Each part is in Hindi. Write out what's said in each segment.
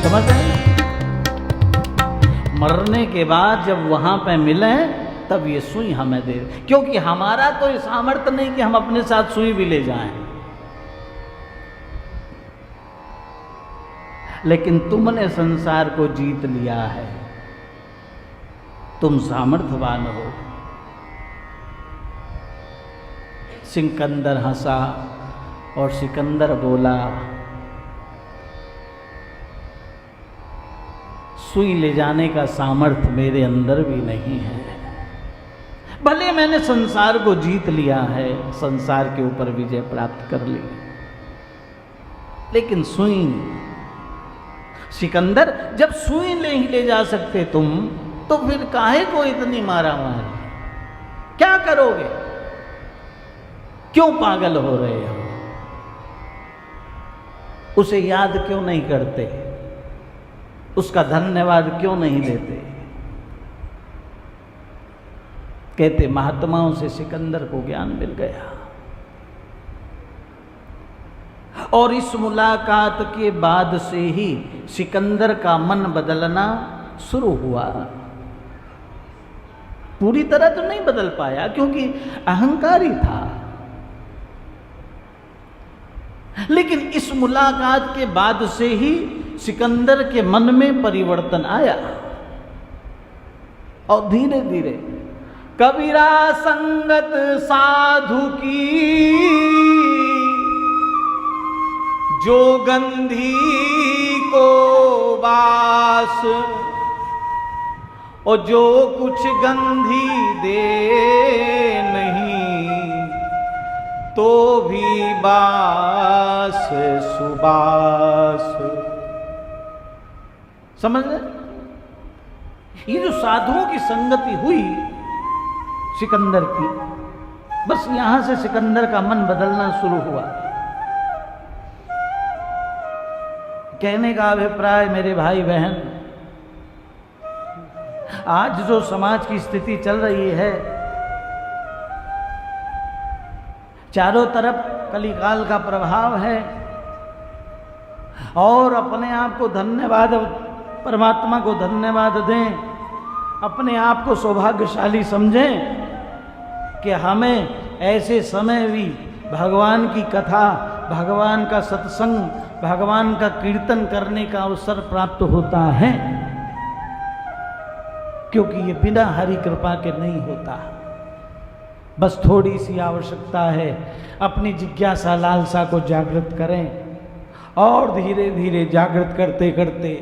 समझ रहे हैं? मरने के बाद जब वहां पे मिले तब ये सुई हमें दे, क्योंकि हमारा तो ये सामर्थ्य नहीं कि हम अपने साथ सुई भी ले जाएं। लेकिन तुमने संसार को जीत लिया है, तुम सामर्थ्यवान हो। सिकंदर हंसा और सिकंदर बोला, सुई ले जाने का सामर्थ्य मेरे अंदर भी नहीं है। भले मैंने संसार को जीत लिया है, संसार के ऊपर विजय प्राप्त कर ली, लेकिन सुई, सिकंदर जब सुई नहीं ले जा सकते तुम, तो फिर काहे को इतनी मारा मारी? क्या करोगे? क्यों पागल हो रहे हो? उसे याद क्यों नहीं करते? उसका धन्यवाद क्यों नहीं देते? कहते महात्माओं से सिकंदर को ज्ञान मिल गया, और इस मुलाकात के बाद से ही सिकंदर का मन बदलना शुरू हुआ। पूरी तरह तो नहीं बदल पाया क्योंकि अहंकारी था, लेकिन इस मुलाकात के बाद से ही सिकंदर के मन में परिवर्तन आया, और धीरे धीरे कबीरा संगत साधु की जो गंधी को बास, और जो कुछ गंधी दे नहीं तो भी बास सुबास। समझ रहे? ये जो साधुओं की संगति हुई सिकंदर की, बस यहां से सिकंदर का मन बदलना शुरू हुआ। कहने का अभिप्राय मेरे भाई बहन, आज जो समाज की स्थिति चल रही है, चारों तरफ कलिकाल का प्रभाव है, और अपने आप को धन्यवाद, परमात्मा को धन्यवाद दें, अपने आप को सौभाग्यशाली समझें कि हमें ऐसे समय भी भगवान की कथा, भगवान का सत्संग, भगवान का कीर्तन करने का अवसर प्राप्त होता है, क्योंकि ये बिना हरि कृपा के नहीं होता। बस थोड़ी सी आवश्यकता है, अपनी जिज्ञासा लालसा को जागृत करें, और धीरे धीरे जागृत करते करते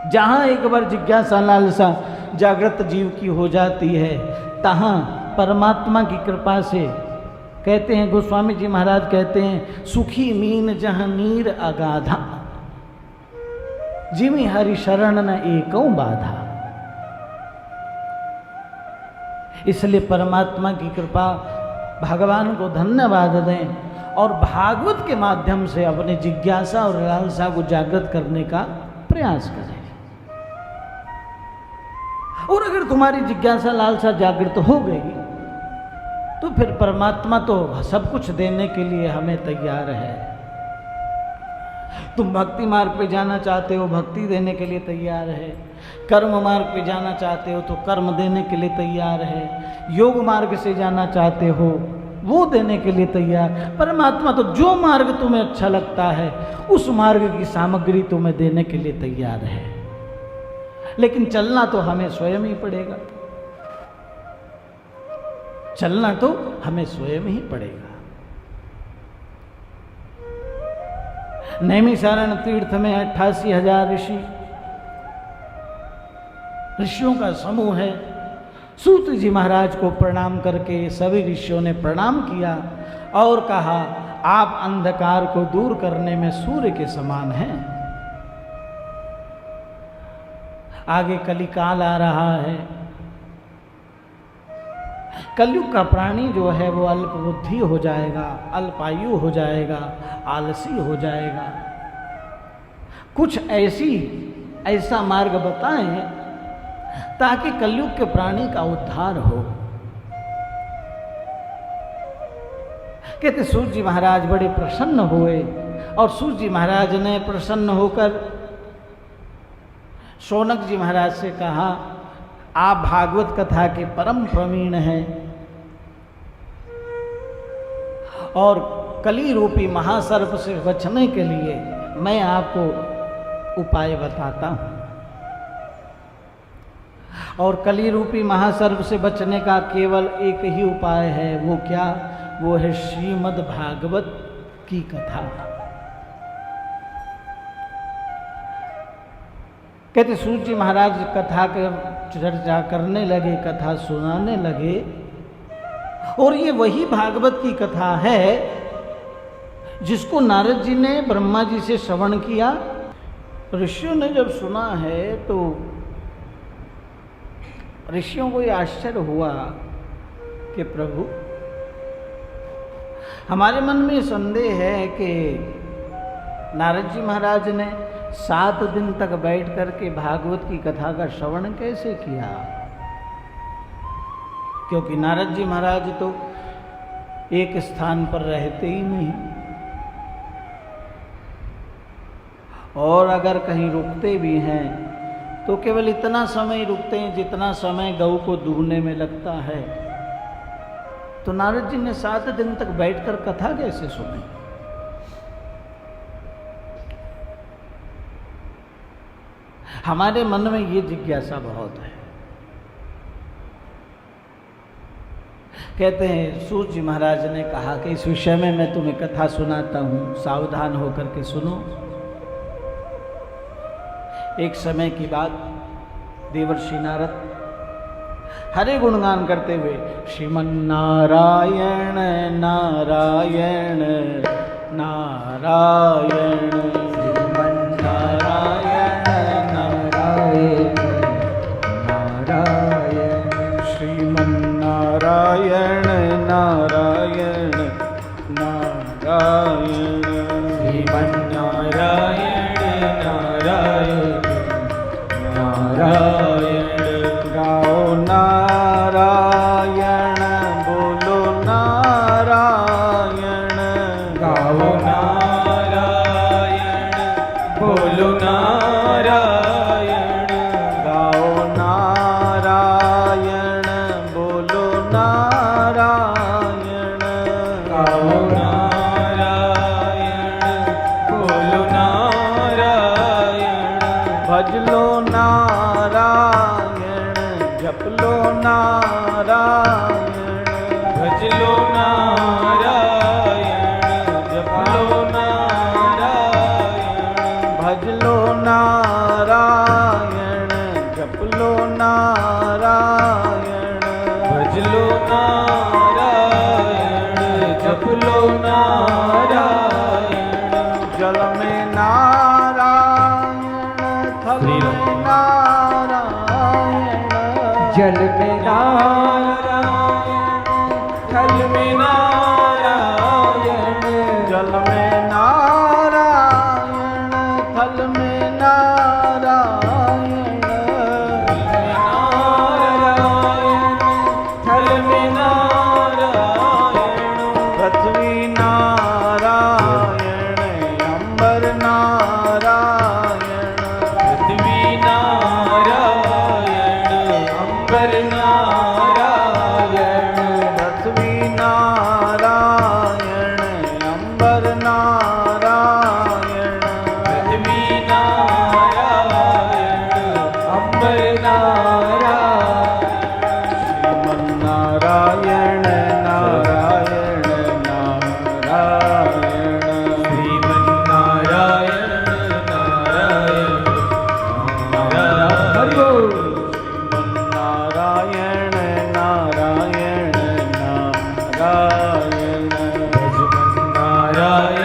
जहाँ एक बार जिज्ञासा लालसा जागृत जीव की हो जाती है, तहाँ परमात्मा की कृपा से, कहते हैं गोस्वामी जी महाराज कहते हैं, सुखी मीन जहाँ नीर अगाधा, जिमि हरि शरण न एकौ बाधा। इसलिए परमात्मा की कृपा, भगवान को धन्यवाद दें, और भागवत के माध्यम से अपने जिज्ञासा और लालसा को जागृत करने का प्रयास करें। और अगर तुम्हारी जिज्ञासा लालसा जागृत हो गई, तो फिर परमात्मा तो सब कुछ देने के लिए हमें तैयार है। तुम भक्ति मार्ग पे जाना चाहते हो, भक्ति देने के लिए तैयार है। कर्म मार्ग पे जाना चाहते हो तो कर्म देने के लिए तैयार है। योग मार्ग से जाना चाहते हो, वो देने के लिए तैयार। परमात्मा तो जो मार्ग तुम्हें अच्छा लगता है, उस मार्ग की सामग्री तुम्हें देने के लिए तैयार है, लेकिन चलना तो हमें स्वयं ही पड़ेगा। चलना तो हमें स्वयं ही पड़ेगा। नैमिषारण्य तीर्थ में 88,000 ऋषियों का समूह है। सूत जी महाराज को प्रणाम करके सभी ऋषियों ने प्रणाम किया और कहा, आप अंधकार को दूर करने में सूर्य के समान हैं। आगे कलिकाल आ रहा है। कलयुग का प्राणी जो है वो अल्प बुद्धि हो जाएगा, अल्पायु हो जाएगा, आलसी हो जाएगा। कुछ ऐसा मार्ग बताएं ताकि कलयुग के प्राणी का उद्धार हो। कहते सूत जी महाराज बड़े प्रसन्न हुए और सूत जी महाराज ने प्रसन्न होकर शौनक जी महाराज से कहा, आप भागवत कथा के परम प्रवीण हैं और कली रूपी महासर्प से बचने के लिए मैं आपको उपाय बताता हूं। और कली रूपी महासर्प से बचने का केवल एक ही उपाय है। वो क्या? वो है श्रीमद् भागवत की कथा। कहते सूत जी महाराज कथा के चर्चा करने लगे, कथा सुनाने लगे, और ये वही भागवत की कथा है जिसको नारद जी ने ब्रह्मा जी से श्रवण किया। ऋषियों ने जब सुना है तो ऋषियों को ये आश्चर्य हुआ कि प्रभु, हमारे मन में संदेह है कि नारद जी महाराज ने 7 दिन तक बैठ करके भागवत की कथा का श्रवण कैसे किया, क्योंकि नारद जी महाराज तो एक स्थान पर रहते ही नहीं, और अगर कहीं रुकते भी हैं तो केवल इतना समय रुकते हैं जितना समय गऊ को दूहने में लगता है। तो नारद जी ने 7 दिन तक बैठकर कथा कैसे सुनी? हमारे मन में ये जिज्ञासा बहुत है। कहते हैं सूत जी महाराज ने कहा कि इस विषय में मैं तुम्हें कथा सुनाता हूं, सावधान होकर के सुनो। एक समय की बात, देवर्षि नारद हरे गुणगान करते हुए श्रीमन्नारायण नारायण नारायण श्रीमन्नारायण नारायण नारायण श्रीमन्नारायण नारायण नारायण श्रीमन्नारायण नारायण नारायण। गाओ नारायण बोलो नारायण, गाओ नारायण बोलो नारायण, गाओ नारायण बोलो नारायण, गाओ नारायण बोलो नारायण। भज लो नारायण, जप लो नारायण, भज लो नारायण, जप लो नारायण, भज लो नारायण, जप लो नारायण, भज लो नारायण, जप लो नारायण। जल में नारायण, थल में नारायण, जल में नारायण, थल में नारायण, जल में नारायण, थल में नारायण, थल में नारायण। पृथ्वी नारायण, अंबर नारायण, पृथ्वी नारायण, अंबर नारायण, पृथ्वी नारायण, अंबर नारायण, पृथ्वी नारायण, अंबर नारायण। श्रीमन्नारायण नारायण नारायण, श्रीमन्नारायण नारायण नारायण, श्रीमन्नारायण नारायण नारायण, श्रीमन्नारायण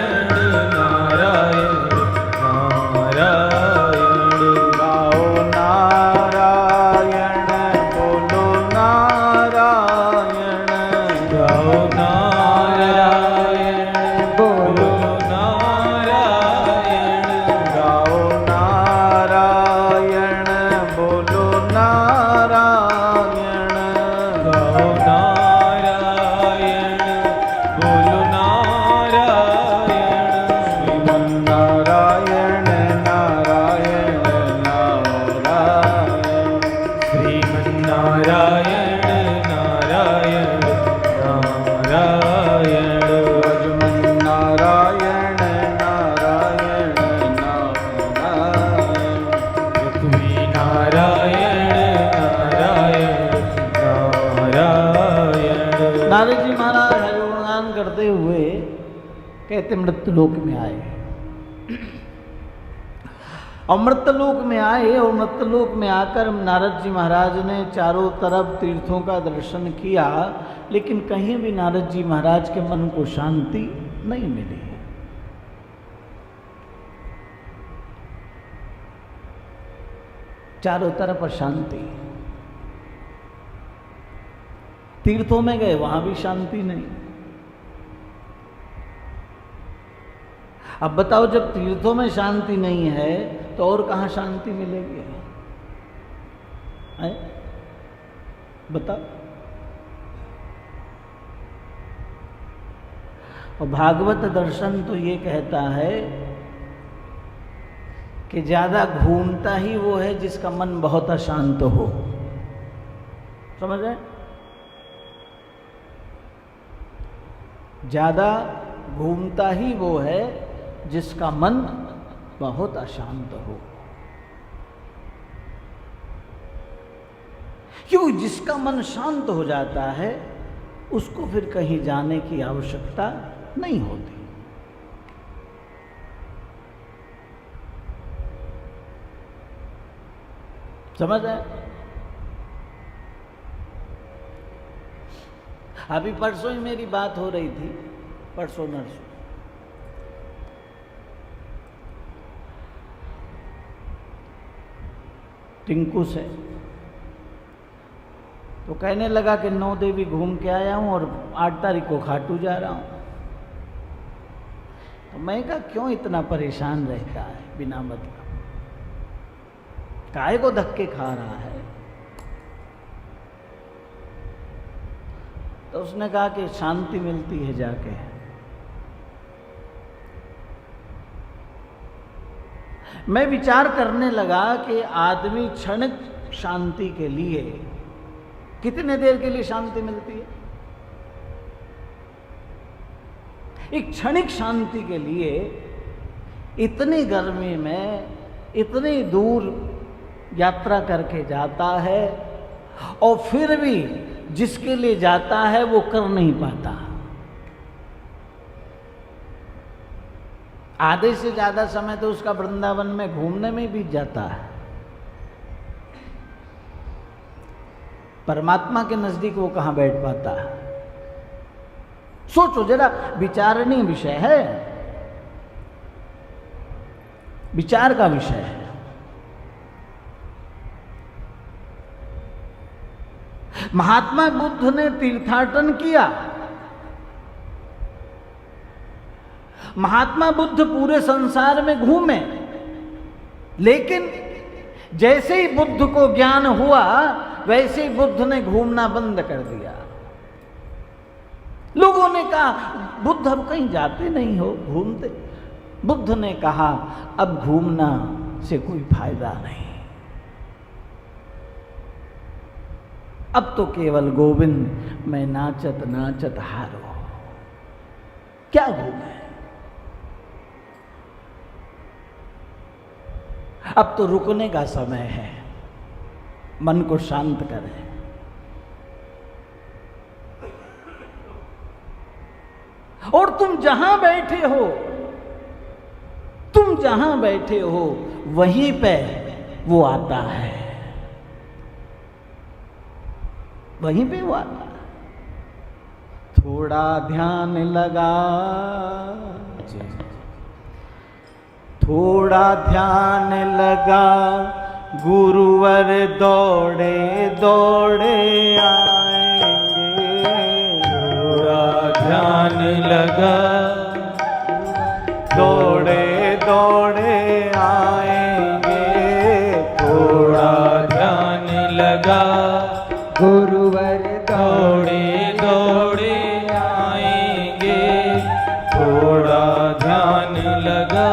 कहते मृत्युलोक में आए। और मृत्युलोक में आए और मृत्युलोक में आकर नारद जी महाराज ने चारों तरफ तीर्थों का दर्शन किया, लेकिन कहीं भी नारद जी महाराज के मन को शांति नहीं मिली। चारों तरफ अशांति। तीर्थों में गए, वहां भी शांति नहीं। अब बताओ, जब तीर्थों में शांति नहीं है तो और कहां शांति मिलेगी? है? बताओ। और भागवत दर्शन तो ये कहता है कि ज्यादा घूमता ही वो है जिसका मन बहुत अशांत हो। समझ रहे? ज्यादा घूमता ही वो है जिसका मन बहुत अशांत हो। क्यों? जिसका मन शांत हो जाता है उसको फिर कहीं जाने की आवश्यकता नहीं होती। समझ आए? अभी परसों ही मेरी बात हो रही थी, परसों नरसों, टिंकू से। तो कहने लगा कि 9 देवी घूम के आया हूं और 8 तारीख को खाटू जा रहा हूं। तो मैं कहा क्यों इतना परेशान रहता है बिना मतलब, काहे को धक्के खा रहा है? तो उसने कहा कि शांति मिलती है जाके। मैं विचार करने लगा कि आदमी क्षणिक शांति के लिए कितने देर के लिए शांति मिलती है? एक क्षणिक शांति के लिए इतनी गर्मी में इतनी दूर यात्रा करके जाता है, और फिर भी जिसके लिए जाता है वो कर नहीं पाता। आधे से ज्यादा समय तो उसका वृंदावन में घूमने में बीत जाता है। परमात्मा के नजदीक वो कहां बैठ पाता है? सोचो जरा, विचारणीय विषय है, विचार का विषय है। महात्मा बुद्ध ने तीर्थाटन किया। महात्मा बुद्ध पूरे संसार में घूमे, लेकिन जैसे ही बुद्ध को ज्ञान हुआ वैसे ही बुद्ध ने घूमना बंद कर दिया। लोगों ने कहा बुद्ध अब कहीं जाते नहीं हो, घूमते। बुद्ध ने कहा अब घूमना से कोई फायदा नहीं, अब तो केवल गोविंद मैं नाचत नाचत हारो, क्या घूमे। अब तो रुकने का समय है, मन को शांत करें। और तुम जहां बैठे हो, तुम जहां बैठे हो वहीं पे वो आता है, वहीं पे वो आता है। थोड़ा ध्यान लगा, थोड़ा ध्यान लगा, गुरुवर दौड़े दौड़े आएंगे। थोड़ा ध्यान लगा, दौड़े दौड़े आएंगे। थोड़ा ध्यान लगा, गुरुवर दौड़े दौड़े आएंगे। थोड़ा ध्यान लगा,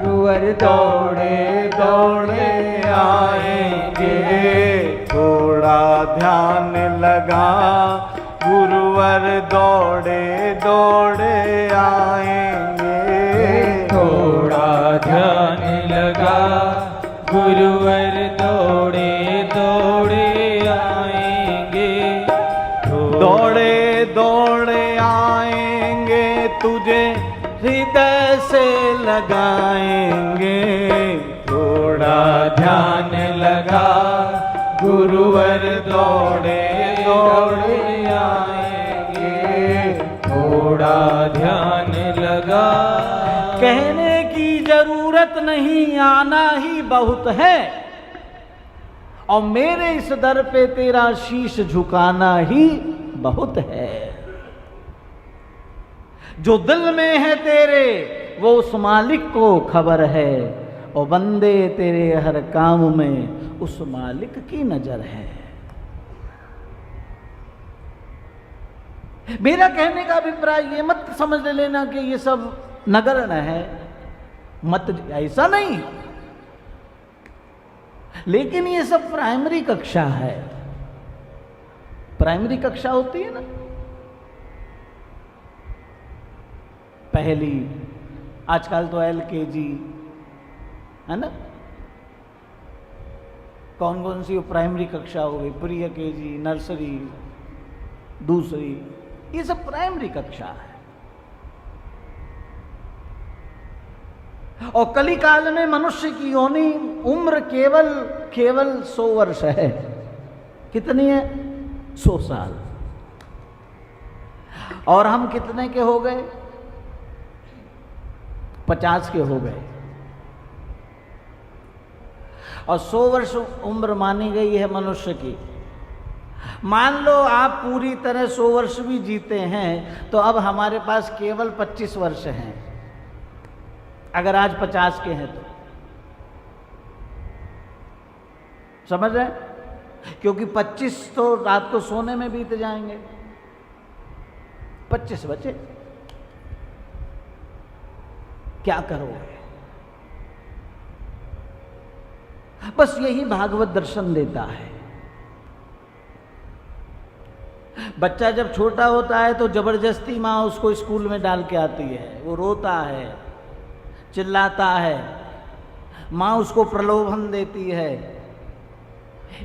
गुरुवर दौड़े दौड़े आएंगे। थोड़ा ध्यान लगा, गुरुवर दौड़े दौड़े आएंगे। थोड़ा ध्यान लगा, गुरुवर दौड़े दौड़े आएंगे। दौड़े दौड़े आएंगे, तुझ तुझे हृदय से लगाएंगे, थोड़ा ध्यान लगा गुरुवर दौड़े दौड़े आएंगे, थोड़ा ध्यान लगा। कहने की जरूरत नहीं, आना ही बहुत है, और मेरे इस दर पे तेरा शीश झुकाना ही बहुत है। जो दिल में है तेरे वो उस मालिक को खबर है, और बंदे तेरे हर काम में उस मालिक की नजर है। मेरा कहने का अभिप्राय ये मत समझ लेना कि ये सब नगण्य है, मत, ऐसा नहीं, लेकिन ये सब प्राइमरी कक्षा है। प्राइमरी कक्षा होती है ना, पहली, आजकल तो LKG है ना, कौन कौन सी प्राइमरी कक्षा हो गई, प्री KG, नर्सरी, दूसरी, ये सब प्राइमरी कक्षा है। और कली काल में मनुष्य की योनि उम्र केवल 100 वर्ष है। कितनी है? 100 साल। और हम कितने के हो गए? 50 के हो गए। और 100 वर्ष उम्र मानी गई है मनुष्य की। मान लो आप पूरी तरह 100 वर्ष भी जीते हैं तो अब हमारे पास केवल 25 वर्ष हैं, अगर आज 50 के हैं तो। समझ रहे हैं? क्योंकि 25 तो रात को सोने में बीत जाएंगे, 25 बचे, क्या करोगे? बस यही भागवत दर्शन देता है। बच्चा जब छोटा होता है तो जबरदस्ती माँ उसको स्कूल में डाल के आती है, वो रोता है, चिल्लाता है, माँ उसको प्रलोभन देती है।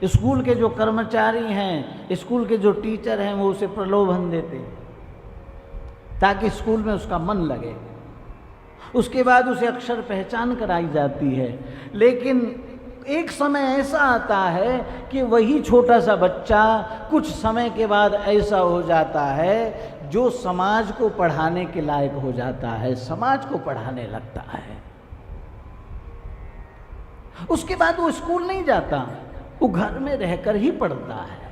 स्कूल के जो कर्मचारी हैं, स्कूल के जो टीचर हैं, वो उसे प्रलोभन देते ताकि स्कूल में उसका मन लगे। उसके बाद उसे अक्षर पहचान कराई जाती है। लेकिन एक समय ऐसा आता है कि वही छोटा सा बच्चा कुछ समय के बाद ऐसा हो जाता है जो समाज को पढ़ाने के लायक हो जाता है, समाज को पढ़ाने लगता है। उसके बाद वो स्कूल नहीं जाता, वो घर में रहकर ही पढ़ता है।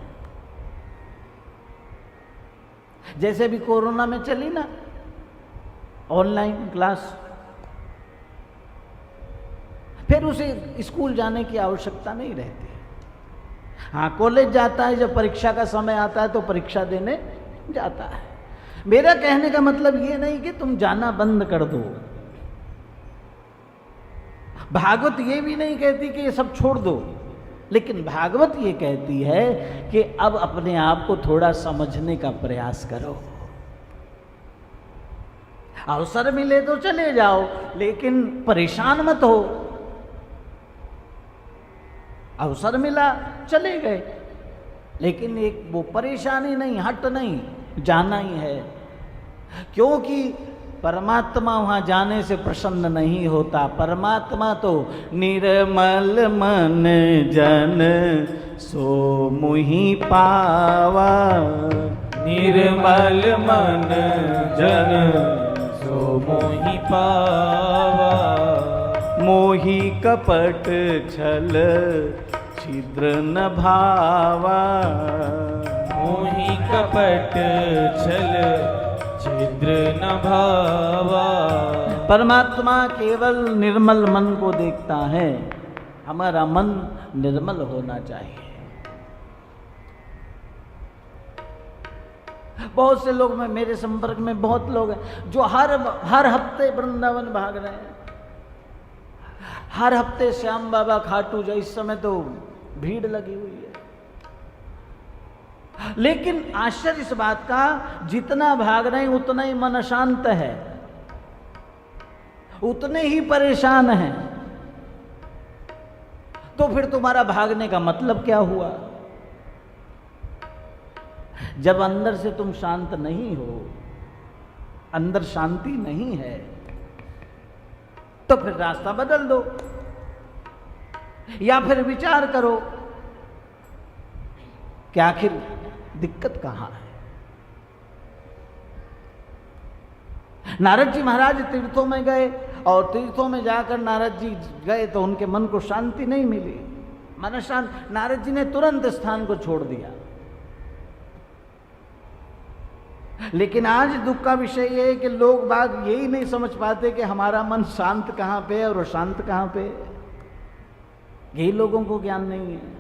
जैसे भी कोरोना में चली ना ऑनलाइन क्लास, फिर उसे स्कूल जाने की आवश्यकता नहीं रहती। हाँ, कॉलेज जाता है, जब परीक्षा का समय आता है तो परीक्षा देने जाता है। मेरा कहने का मतलब ये नहीं कि तुम जाना बंद कर दो। भागवत ये भी नहीं कहती कि ये सब छोड़ दो, लेकिन भागवत ये कहती है कि अब अपने आप को थोड़ा समझने का प्रयास करो। अवसर मिले तो चले जाओ, लेकिन परेशान मत हो। अवसर मिला चले गए, लेकिन एक वो परेशानी नहीं, हट नहीं, जाना ही है। क्योंकि परमात्मा वहाँ जाने से प्रसन्न नहीं होता। परमात्मा तो निर्मल मन जन सो मुहि पावा, निर्मल मन जन सो मोहि पावा, मोहि कपट छल छिद्र न भावा, मोहि कपट छल छिद्र न भावा। परमात्मा केवल निर्मल मन को देखता है। हमारा मन निर्मल होना चाहिए। बहुत से लोग, मेरे संपर्क में बहुत लोग हैं जो हर हफ्ते वृंदावन भाग रहे हैं, हर हफ्ते श्याम बाबा खाटू जो, इस समय तो भीड़ लगी हुई है। लेकिन आश्चर्य इस बात का, जितना भाग रहे हैं उतना ही मन अशांत है, उतने ही परेशान हैं। तो फिर तुम्हारा भागने का मतलब क्या हुआ? जब अंदर से तुम शांत नहीं हो अंदर शांति नहीं है, तो फिर रास्ता बदल दो, या फिर विचार करो कि आखिर दिक्कत कहां है। नारद जी महाराज तीर्थों में गए और तीर्थों में जाकर नारद जी गए तो उनके मन को शांति नहीं मिली, मन शांत। नारद जी ने तुरंत स्थान को छोड़ दिया। लेकिन आज दुख का विषय यह है कि लोग बाग यही नहीं समझ पाते कि हमारा मन शांत कहां पे है और अशांत कहां पे है। यही लोगों को ज्ञान नहीं है।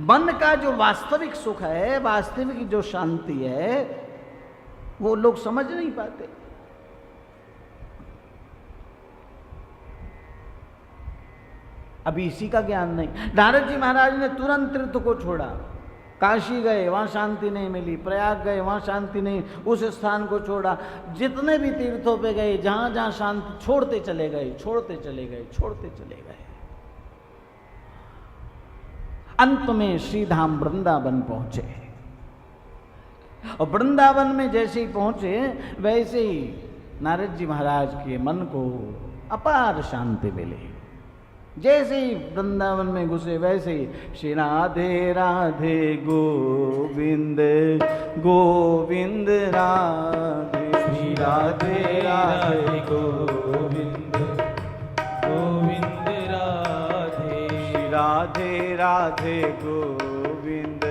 मन का जो वास्तविक सुख है, वास्तविक जो शांति है, वो लोग समझ नहीं पाते। अभी इसी का ज्ञान नहीं। नारद जी महाराज ने तुरंत तीर्थ को छोड़ा, काशी गए, वहां शांति नहीं मिली, प्रयाग गए, वहां शांति नहीं, उस स्थान को छोड़ा। जितने भी तीर्थों पे गए, जहां जहां शांति, छोड़ते चले गए, छोड़ते चले गए, छोड़ते चले गए। अंत में श्रीधाम वृंदावन पहुंचे, और वृंदावन में जैसे ही पहुंचे वैसे ही नारद जी महाराज के मन को अपार शांति मिली। जैसे ही वृंदावन में घुसे वैसे ही श्री राधे राधे गोविंद गोविंद राधे, श्री राधे राधे गोविंद गोविंद राधे, श्री राधे राधे गोविंद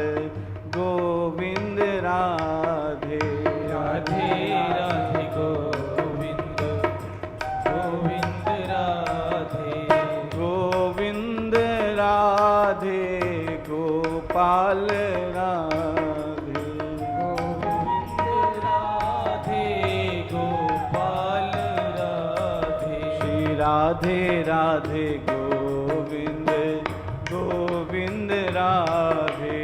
गोविंद राधे, राधे राधे गोविंद गोविंद राधे, गोविंद राधे गोपाल राधे, गोविंद राधे गोपाल राधे, श्री राधे राधे गोविंद गोविंद राधे,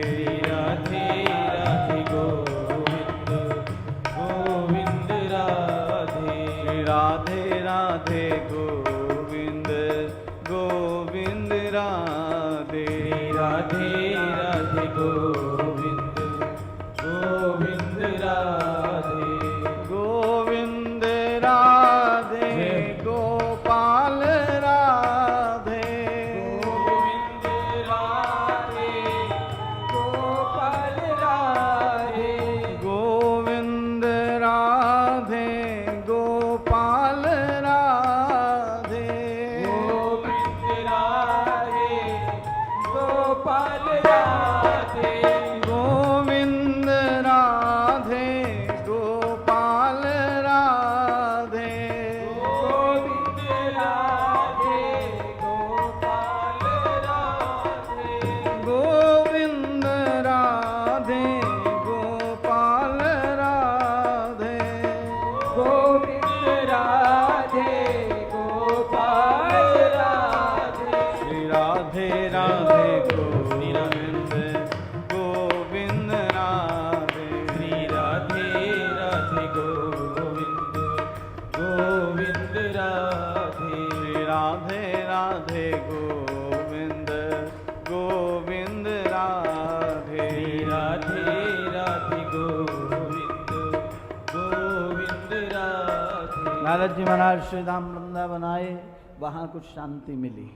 राधे राधे गोविंद गोविंद राधे, श्री राधे राधे गोविंद गोविंद राधे, राधे राधे गोविंद गोविंद राधे, गोविंद राधे गोपाल राधे, गोविंद राधे गोपाल राधे, गोविंद राधे गोपाल राधे, गोविंद राधे गोपाल राधे, गोविंद राधे गोपाल राधे, गोविंद राधे गोपाल राधे, गोविंद राधे गोपाल राधे, गोविंद राधे गोपाल राधे, श्री राधे राधे गोविंद गोविंद राधे, श्री राधे राधे गोविंद गोविंद राधे, श्री राधे राधे गोविंद गोविंद राधे, राधे राधे गोविंद गोविंद राधे। नारद जी महाराज श्री धाम वृंदावन आए, वहां कुछ शांति मिली।